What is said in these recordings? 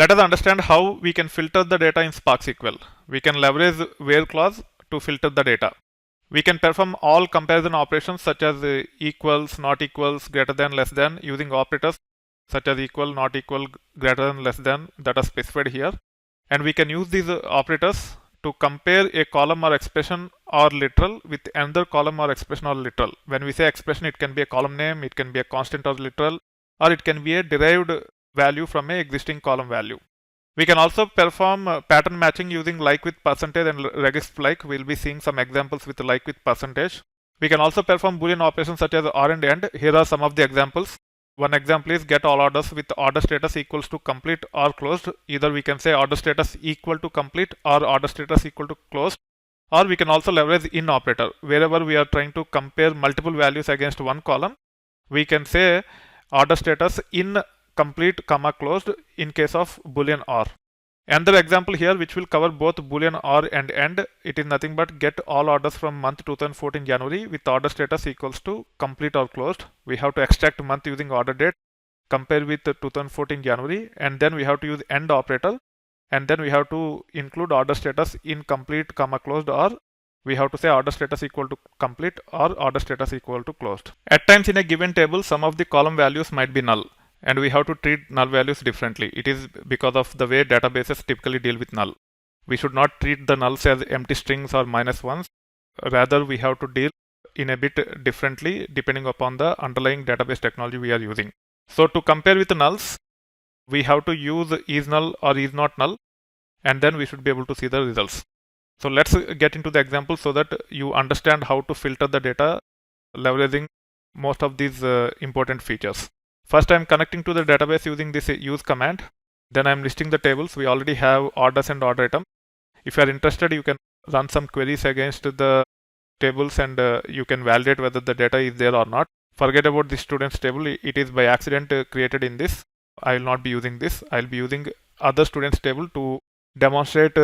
Let us understand how we can filter the data in Spark SQL. We can leverage where clause to filter the data. We can perform all comparison operations such as equals, not equals, greater than, less than using operators such as equal, not equal, greater than, less than that are specified here. And we can use these operators to compare a column or expression or literal with another column or expression or literal. When we say expression, it can be a column name, it can be a constant or literal, or it can be a derived value from a existing column value. We can also perform pattern matching using like with percentage and regexp like. We'll be seeing some examples with like with percentage. We can also perform Boolean operations such as or and end. Here are some of the examples. One example is get all orders with order status equals to complete or closed. Either we can say order status equal to complete or order status equal to closed. Or we can also leverage in operator. Wherever we are trying to compare multiple values against one column, we can say order status in complete comma closed in case of Boolean or. Another example here which will cover both Boolean or and end, it is nothing but get all orders from month 2014 January with order status equals to complete or closed. We have to extract month using order date, compare with 2014 January, and then we have to use end operator, and then we have to include order status in complete comma closed, or we have to say order status equal to complete or order status equal to closed. At times in a given table, some of the column values might be null, and we have to treat null values differently. It is because of the way databases typically deal with null. We should not treat the nulls as empty strings or minus ones. Rather, we have to deal in a bit differently depending upon the underlying database technology we are using. So to compare with nulls, we have to use is null or is not null, and then we should be able to see the results. So let's get into the example so that you understand how to filter the data leveraging most of these important features. First, I'm connecting to the database using this use command. Then I'm listing the tables. We already have orders and order item. If you are interested, you can run some queries against the tables and you can validate whether the data is there or not. Forget about the students table. It is by accident created in this. I will not be using this. I'll be using other students table to demonstrate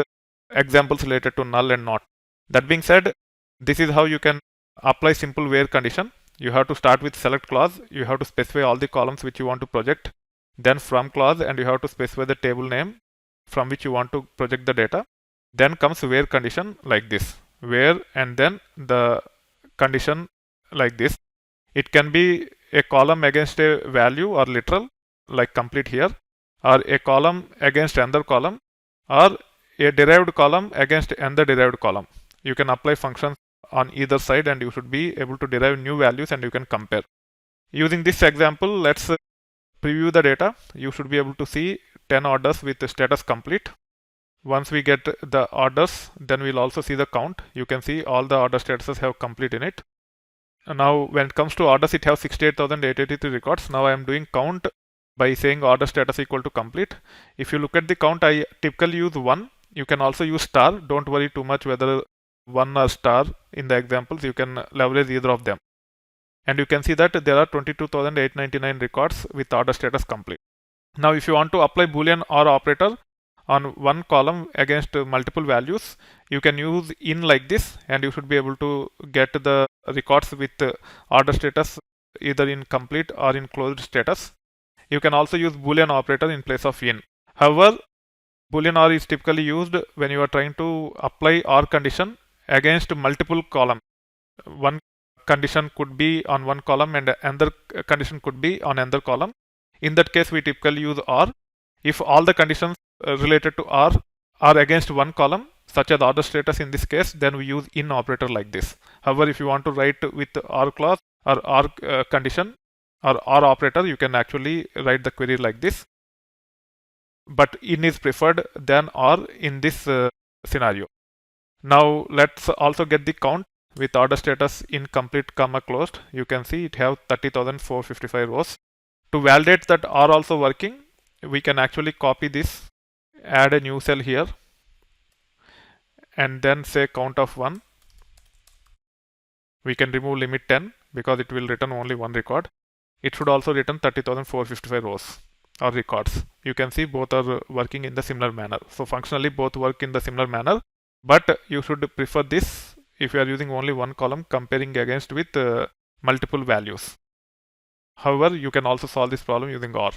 examples related to null and not. That being said, this is how you can apply simple where condition. You have to start with select clause. You have to specify all the columns which you want to project. Then from clause, and you have to specify the table name from which you want to project the data. Then comes where condition like this. Where and then the condition like this. It can be a column against a value or literal like complete here, or a column against another column, or a derived column against another derived column. You can apply functions on either side and you should be able to derive new values and you can compare. Using this example, let's preview the data. You should be able to see 10 orders with the status complete. Once we get the orders, then we'll also see the count. You can see all the order statuses have complete in it. Now when it comes to orders, it has 68,883 records. Now I am doing count by saying order status equal to complete. If you look at the count, I typically use 1. You can also use star. Don't worry too much whether 1 or star in the examples. You can leverage either of them. And you can see that there are 22,899 records with order status complete. Now if you want to apply Boolean or operator on one column against multiple values, you can use in like this, and you should be able to get the records with order status either in complete or in closed status. You can also use Boolean operator in place of in. However, Boolean or is typically used when you are trying to apply or condition against multiple columns. One condition could be on one column and another condition could be on another column. In that case, we typically use or. If all the conditions related to or are against one column, such as order status in this case, then we use in operator like this. However, if you want to write with or clause or condition or operator, you can actually write the query like this. But in is preferred than or in this scenario. Now let's also get the count with order status in complete comma closed. You can see it have 30,455 rows. To validate that are also working, we can actually copy this, add a new cell here, and then say count of 1. We can remove limit 10 because it will return only one record. It should also return 30,455 rows or records. You can see both are working in the similar manner. So functionally both work in the similar manner, but you should prefer this if you are using only one column comparing against with multiple values. However, you can also solve this problem using OR.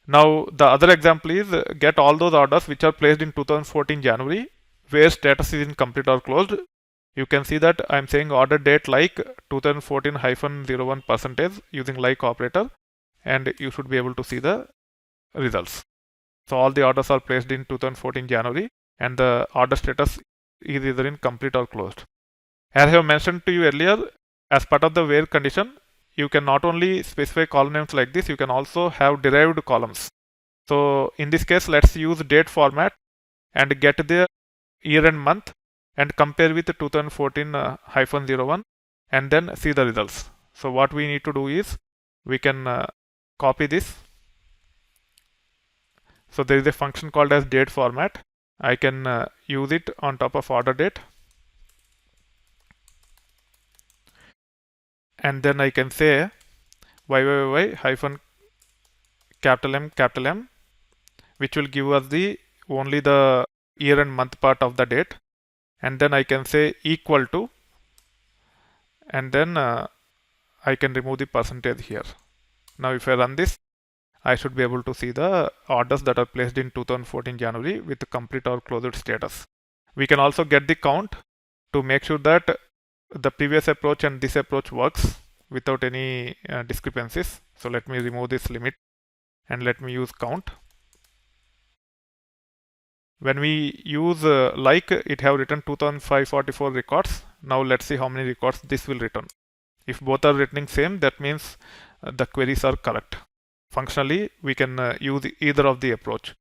Now the other example is get all those orders which are placed in 2014 January where status is incomplete or closed. You can see that I'm saying order date like 2014-01 percentage using like operator, and you should be able to see the results. So all the orders are placed in 2014 January and the order status is either in complete or closed. As I have mentioned to you earlier, as part of the where condition, you can not only specify column names like this, you can also have derived columns. So in this case, let's use date format and get the year and month and compare with 2014-01 and then see the results. So what we need to do is we can copy this. So there is a function called as date format. I can use it on top of order date. And then I can say y hyphen capital M, which will give us the only the year and month part of the date. And then I can say equal to, and then I can remove the percentage here. Now if I run this, I should be able to see the orders that are placed in 2014 January with the complete or closed status. We can also get the count to make sure that the previous approach and this approach works without any discrepancies. So let me remove this limit and let me use count. When we use like, it have written 2544 records. Now let's see how many records this will return. If both are returning same, that means the queries are correct. Functionally, we can use either of the approach.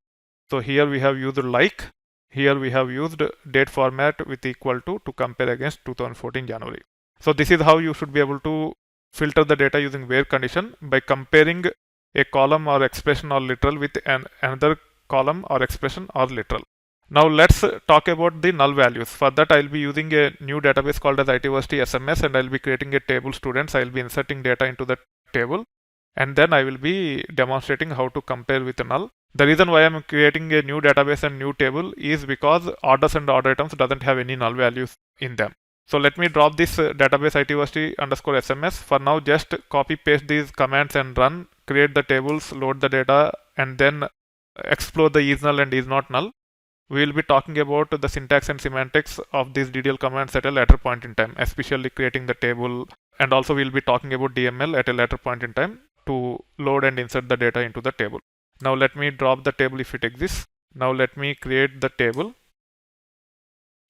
So here we have used like, here we have used date format with equal to compare against 2014 January. So this is how you should be able to filter the data using where condition by comparing a column or expression or literal with another column or expression or literal. Now let's talk about the null values. For that, I'll be using a new database called as ITversity SMS, and I'll be creating a table students. I'll be inserting data into the table, and then I will be demonstrating how to compare with a null. The reason why I'm creating a new database and new table is because orders and order items doesn't have any null values in them. So let me drop this database ITversity underscore SMS. For now, just copy paste these commands and run, create the tables, load the data, and then explore the is null and is not null. We will be talking about the syntax and semantics of these DDL commands at a later point in time, especially creating the table, and also we'll be talking about DML at a later point in time to load and insert the data into the table. Now let me drop the table if it exists. Now let me create the table.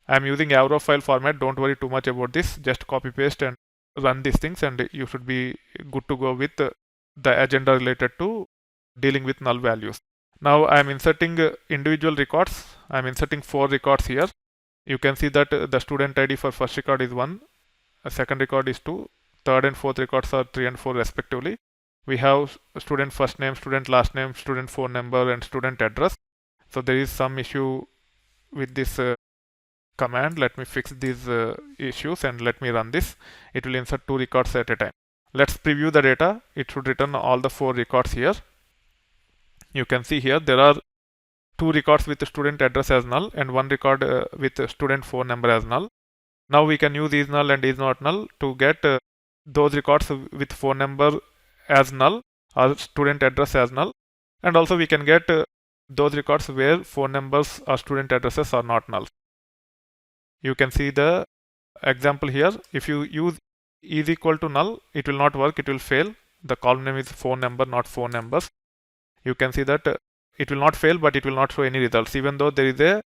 I'm using Avro file format. Don't worry too much about this. Just copy paste and run these things, and you should be good to go with the agenda related to dealing with null values. Now I'm inserting individual records. I'm inserting 4 records here. You can see that the student ID for first record is 1, second record is 2, third and fourth records are 3 and 4 respectively. We have student first name, student last name, student phone number, and student address. So there is some issue with this command. Let me fix these issues and let me run this. It will insert 2 records at a time. Let's preview the data. It should return all the 4 records here. You can see here there are 2 records with student address as null and 1 record with student phone number as null. Now we can use is null and is not null to get those records with phone number as null or student address as null, and also we can get those records where phone numbers or student addresses are not null. You can see the example here. If you use is equal to null, it will not work, it will fail. The column name is phone number, not phone numbers. You can see that it will not fail, but it will not show any results. Even though there is a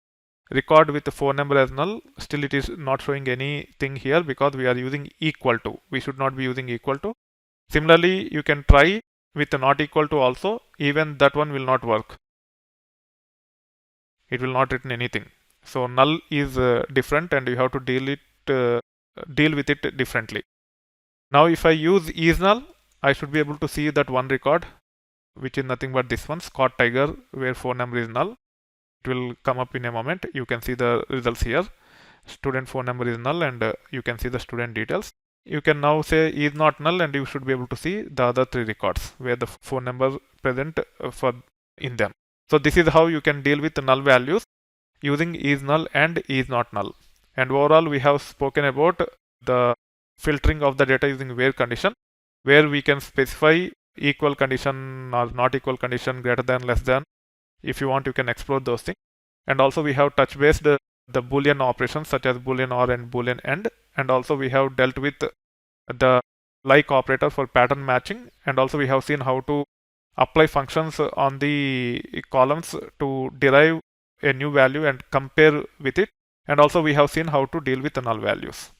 record with the phone number as null, still it is not showing anything here because we are using equal to. We should not be using equal to. Similarly, you can try with not equal to also. Even that one will not work. It will not return anything. So null is different, and you have to deal with it differently. Now if I use is null, I should be able to see that one record, which is nothing but this one, Scott Tiger, where phone number is null. It will come up in a moment. You can see the results here. Student phone number is null, and you can see the student details. You can now say is not null, and you should be able to see the other 3 records where the phone number present for in them. So this is how you can deal with the null values using is null and is not null. And overall, we have spoken about the filtering of the data using where condition, where we can specify equal condition or not equal condition, greater than, less than. If you want, you can explore those things. And also we have touch based the Boolean operations such as Boolean OR and Boolean AND. And also we have dealt with the like operator for pattern matching. And also we have seen how to apply functions on the columns to derive a new value and compare with it. And also we have seen how to deal with the null values.